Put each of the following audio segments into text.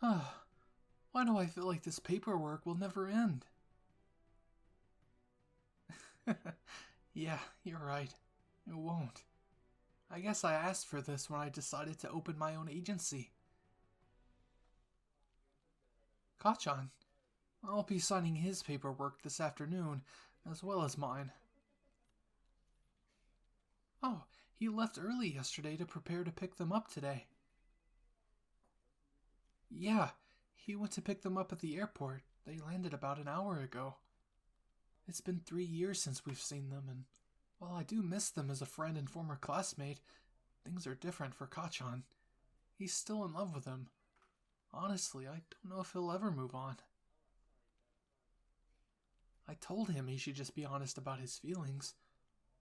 Why do I feel like this paperwork will never end? Yeah, you're right. It won't. I guess I asked for this when I decided to open my own agency. Kachan, I'll be signing his paperwork this afternoon, as well as mine. Oh, he left early yesterday to prepare to pick them up today. Yeah, he went to pick them up at the airport. They landed about an hour ago. It's been 3 years since we've seen them, and while I do miss them as a friend and former classmate, things are different for Kachan. He's still in love with him. Honestly, I don't know if he'll ever move on. I told him he should just be honest about his feelings.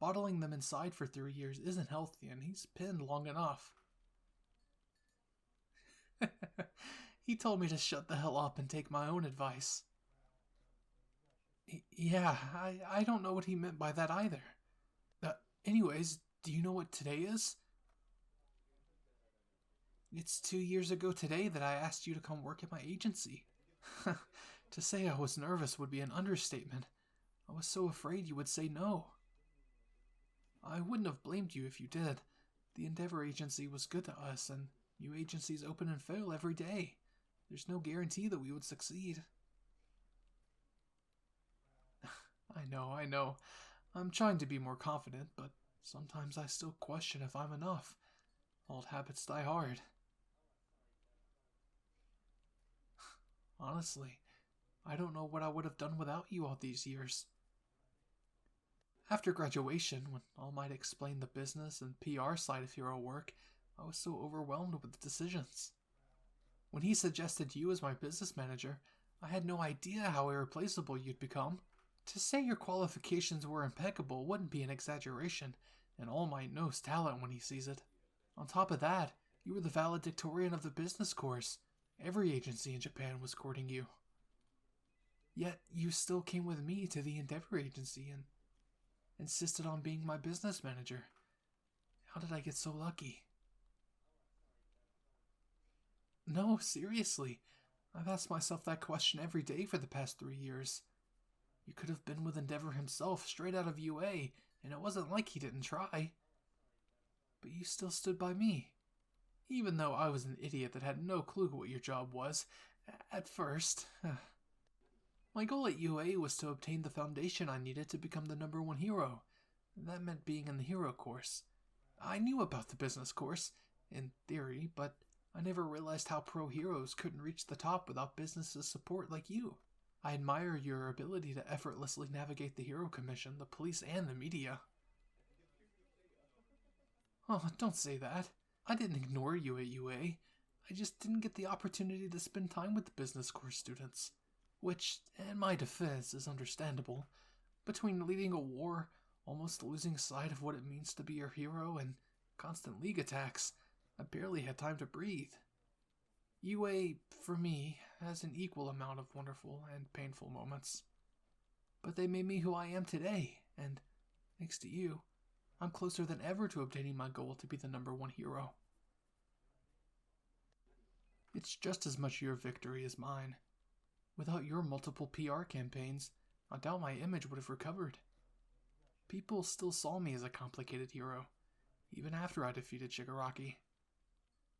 Bottling them inside for 3 years isn't healthy, and he's pinned long enough. He told me to shut the hell up and take my own advice. Yeah, I don't know what he meant by that either. Anyways, do you know what today is? It's 2 years ago today that I asked you to come work at my agency. To say I was nervous would be an understatement. I was so afraid you would say no. I wouldn't have blamed you if you did. The Endeavor Agency was good to us, and new agencies open and fail every day. There's no guarantee that we would succeed. I know. I'm trying to be more confident, but sometimes I still question if I'm enough. Old habits die hard. Honestly, I don't know what I would have done without you all these years. After graduation, when All Might explained the business and PR side of hero work, I was so overwhelmed with the decisions. When he suggested you as my business manager, I had no idea how irreplaceable you'd become. To say your qualifications were impeccable wouldn't be an exaggeration, and All Might knows talent when he sees it. On top of that, you were the valedictorian of the business course. Every agency in Japan was courting you. Yet, you still came with me to the Endeavor Agency and insisted on being my business manager. How did I get so lucky? No, seriously. I've asked myself that question every day for the past 3 years. You could have been with Endeavor himself straight out of UA, and it wasn't like he didn't try. But you still stood by me. Even though I was an idiot that had no clue what your job was, at first. My goal at UA was to obtain the foundation I needed to become the #1 hero. That meant being in the hero course. I knew about the business course, in theory, but I never realized how pro heroes couldn't reach the top without business's support like you. I admire your ability to effortlessly navigate the Hero Commission, the police, and the media. Oh, don't say that. I didn't ignore you at UA. I just didn't get the opportunity to spend time with the business course students. Which, in my defense, is understandable. Between leading a war, almost losing sight of what it means to be your hero, and constant league attacks, I barely had time to breathe. UA, for me, has an equal amount of wonderful and painful moments. But they made me who I am today, and, thanks to you, I'm closer than ever to obtaining my goal to be the #1 hero. It's just as much your victory as mine. Without your multiple PR campaigns, I doubt my image would have recovered. People still saw me as a complicated hero, even after I defeated Shigaraki.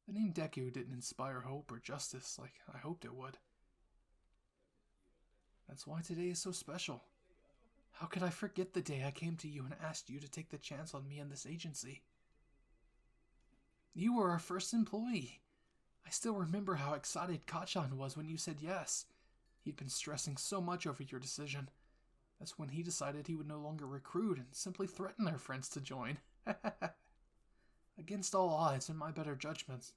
The name Deku didn't inspire hope or justice like I hoped it would. That's why today is so special. How could I forget the day I came to you and asked you to take the chance on me and this agency? You were our first employee. I still remember how excited Kachan was when you said yes. He'd been stressing so much over your decision. That's when he decided he would no longer recruit and simply threaten our friends to join. Against all odds and my better judgments,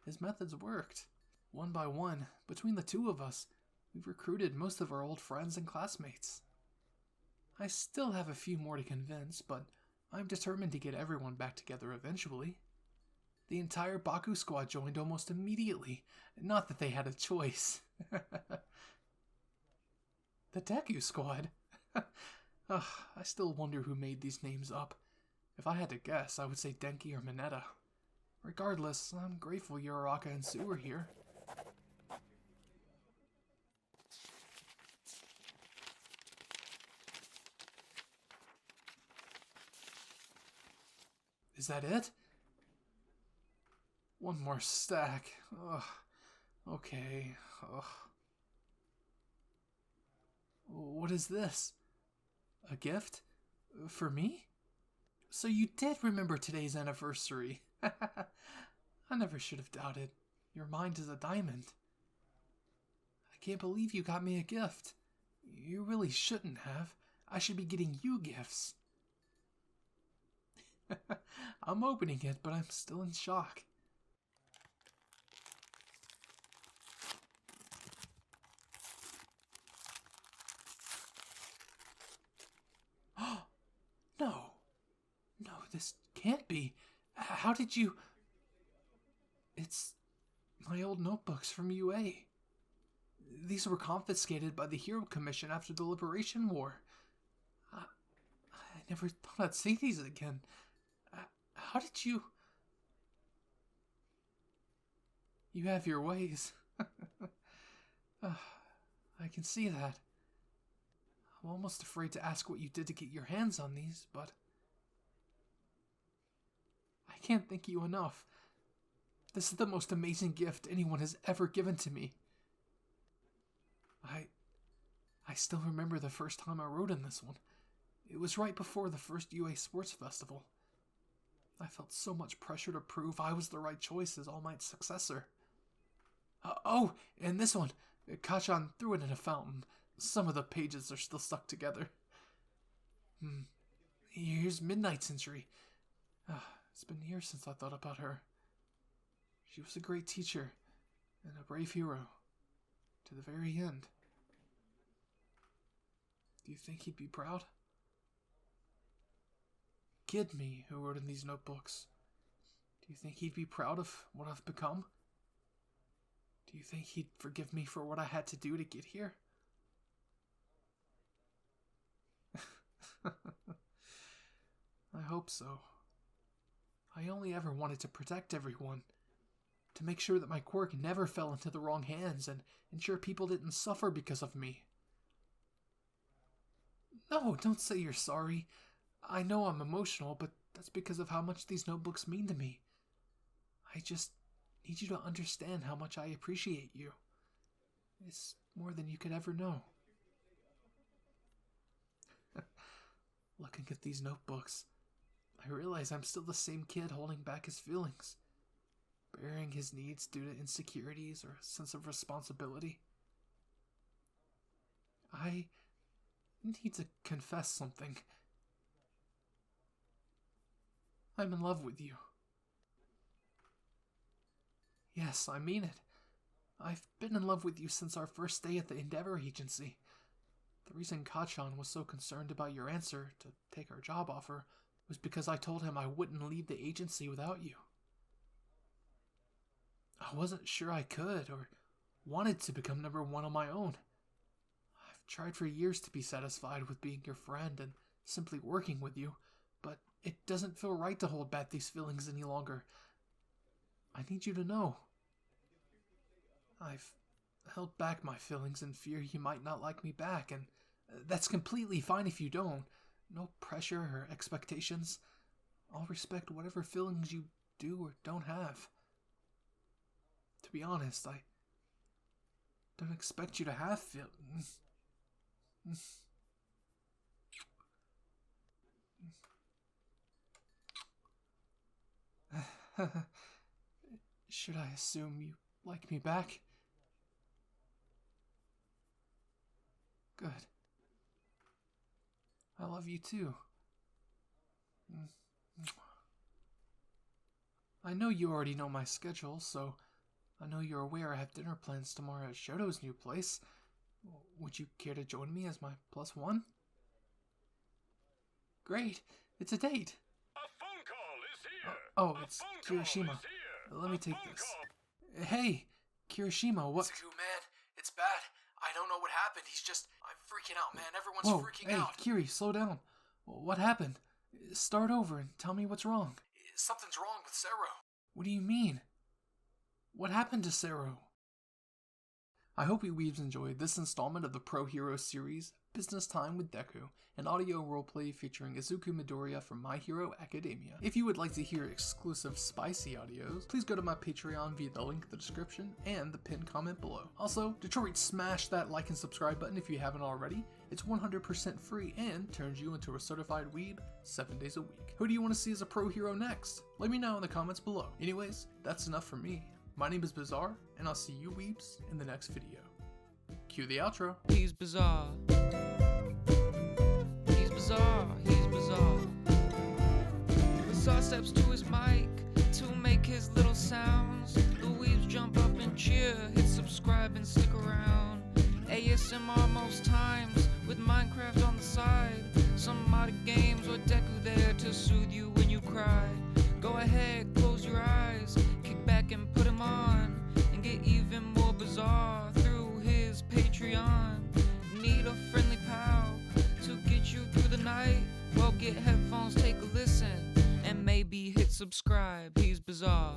his methods worked. One by one, between the two of us, we've recruited most of our old friends and classmates. I still have a few more to convince, but I'm determined to get everyone back together eventually. The entire Baku squad joined almost immediately. Not that they had a choice. The Deku squad? Ugh, I still wonder who made these names up. If I had to guess, I would say Denki or Mineta. Regardless, I'm grateful Uraraka and Sue are here. Is that it? One more stack. Ugh. Okay. Ugh. What is this? A gift? For me? So you did remember today's anniversary. I never should have doubted. Your mind is a diamond. I can't believe you got me a gift. You really shouldn't have. I should be getting you gifts. I'm opening it, but I'm still in shock. No. No, this can't be. How did you... It's my old notebooks from UA. These were confiscated by the Hero Commission after the Liberation War. I never thought I'd see these again. How did you... You have your ways. I can see that. I'm almost afraid to ask what you did to get your hands on these, but... I can't thank you enough. This is the most amazing gift anyone has ever given to me. I still remember the first time I rode in this one. It was right before the first UA Sports Festival. I felt so much pressure to prove I was the right choice as All Might's successor. Oh, and this one. Kachan threw it in a fountain. Some of the pages are still stuck together. Here's Midnight's entry. It's been years since I thought about her. She was a great teacher and a brave hero. To the very end. Do you think he'd be proud? Kid me, who wrote in these notebooks. Do you think he'd be proud of what I've become? Do you think he'd forgive me for what I had to do to get here? I hope so. I only ever wanted to protect everyone. To make sure that my quirk never fell into the wrong hands and ensure people didn't suffer because of me. No, don't say you're sorry. I know I'm emotional, but that's because of how much these notebooks mean to me. I just need you to understand how much I appreciate you. It's more than you could ever know. Looking at these notebooks, I realize I'm still the same kid holding back his feelings, burying his needs due to insecurities or a sense of responsibility. I need to confess something. I'm in love with you. Yes, I mean it. I've been in love with you since our first day at the Endeavor Agency. The reason Kachan was so concerned about your answer to take our job offer was because I told him I wouldn't leave the agency without you. I wasn't sure I could or wanted to become number one on my own. I've tried for years to be satisfied with being your friend and simply working with you, but it doesn't feel right to hold back these feelings any longer. I need you to know. I've held back my feelings in fear you might not like me back, and that's completely fine if you don't. No pressure or expectations. I'll respect whatever feelings you do or don't have. To be honest, I don't expect you to have feelings. Should I assume you like me back? Good. I love you too. I know you already know my schedule, so I know you're aware I have dinner plans tomorrow at Shoto's new place. Would you care to join me as my +1? Great, it's a date. A phone call is here. Oh, it's Kirishima. Let me take this. Hey, Kirishima, what? Deku, man, it's bad. I don't know what happened. I'm freaking out, man. Everyone's Whoa, freaking hey, out. Kiri, slow down. What happened? Start over and tell me what's wrong. Something's wrong with Sero. What do you mean? What happened to Sero? I hope you weebs enjoyed this installment of the Pro Hero series, Business Time with Deku, an audio roleplay featuring Izuku Midoriya from My Hero Academia. If you would like to hear exclusive spicy audios, please go to my Patreon via the link in the description and the pinned comment below. Also, Detroit, smash that like and subscribe button if you haven't already. It's 100% free and turns you into a certified weeb 7 days a week. Who do you want to see as a pro hero next? Let me know in the comments below. Anyways, that's enough for me. My name is Bizarre, and I'll see you weebs in the next video. Cue the outro. He's bizarre. He's bizarre. He's bizarre. Bizarre steps to his mic to make his little sounds. The weebs jump up and cheer. Hit subscribe and stick around. ASMR most times with Minecraft on the side. Some modded games or Deku there to soothe you when you cry. Go ahead, close your eyes, kick back and put him on, and get even more bizarre through his Patreon. Need a friendly pal to get you through the night? Well, get headphones, take a listen, and maybe hit subscribe. He's bizarre.